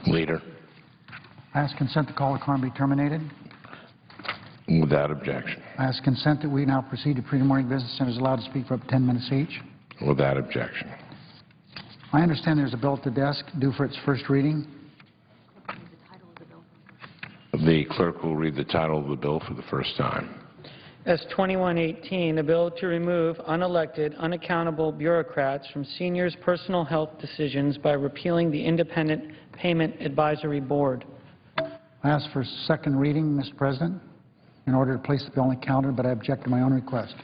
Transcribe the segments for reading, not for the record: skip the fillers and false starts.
Leader. I ask consent the call of quorum be terminated. Without objection. I ask consent that we now proceed to pre-morning business. Senators allowed to speak for up to 10 minutes each. Without objection. I understand there's a bill at the desk due for its first reading. The clerk will read the title of the bill for the first time. S-2118, a bill to remove unelected, unaccountable bureaucrats from seniors' personal health decisions by repealing the Independent Payment Advisory Board. I ask for second reading, Mr. President, in order to place the bill on the calendar, but I object to my own request.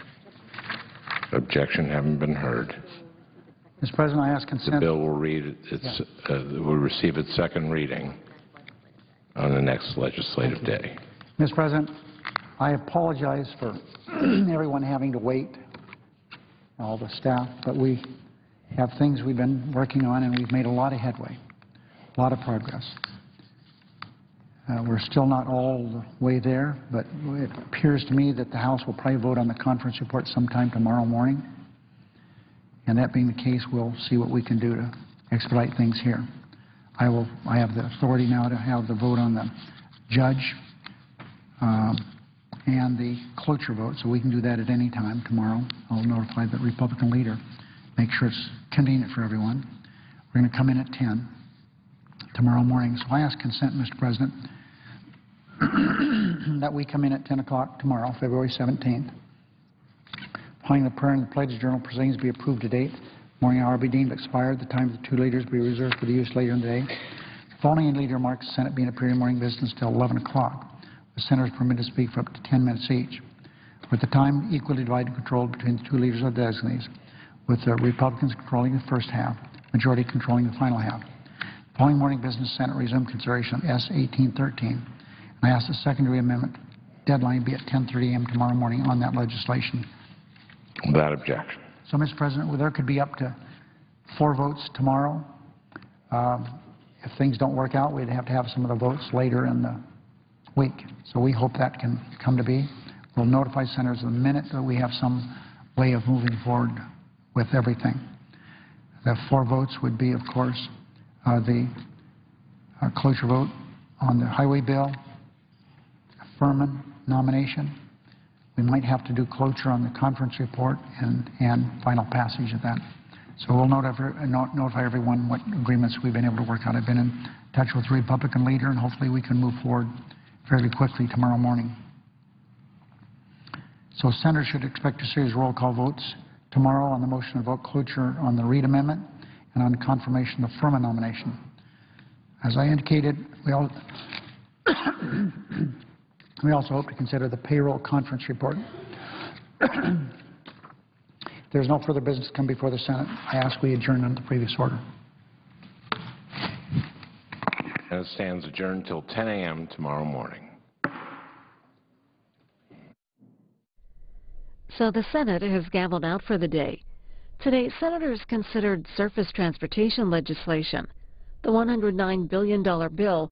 Objection having been heard. Mr. President, I ask consent. The bill will will receive its second reading on the next legislative day. Mr. President, I apologize for everyone having to wait, all the staff, but we have things we've been working on, and we've made a lot of headway, a lot of progress. We're still not all the way there, but it appears to me that the House will probably vote on the conference report sometime tomorrow morning. And that being the case, we'll see what we can do to expedite things here. I have the authority now to have the vote on the judge and the cloture vote, so we can do that at any time tomorrow. I'll notify the Republican leader, make sure it's convenient for everyone. We're going to come in at 10 tomorrow morning. So I ask consent, Mr. President, that we come in at 10 o'clock tomorrow, February 17th. Following the prayer and the pledge, journal proceedings be approved to date. Morning hour be deemed expired. The time of the two leaders be reserved for the use later in the day. The following leader remarks, the Senate being a pre-morning business till 11 o'clock. The senators permitted to speak for up to 10 minutes each, with the time equally divided and controlled between the two leaders or designees, with the Republicans controlling the first half, majority controlling the final half. The following morning business, Senate resumed consideration of S-1813. I ask the secondary amendment deadline be at 10:30 a.m. tomorrow morning on that legislation. Without objection. So, Mr. President, well, there could be up to 4 votes tomorrow. If things don't work out, we'd have to have some of the votes later in the week. So we hope that can come to be. We'll notify senators the minute that we have some way of moving forward with everything. The 4 votes would be, of course, the cloture vote on the highway bill, Furman nomination. We might have to do cloture on the conference report and final passage of that. So we'll notify everyone what agreements we've been able to work out. I've been in touch with the Republican leader, and hopefully we can move forward fairly quickly tomorrow morning. So senators should expect a series of roll call votes tomorrow on the motion to vote cloture on the Reid Amendment and on confirmation of the Furman nomination. As I indicated, we also hope to consider the payroll conference report. If there's no further business to come before the Senate, I ask we adjourn on the previous order. And it stands adjourned until 10 a.m. tomorrow morning. So the Senate has gavelled out for the day. Today, senators considered surface transportation legislation. The $109 billion bill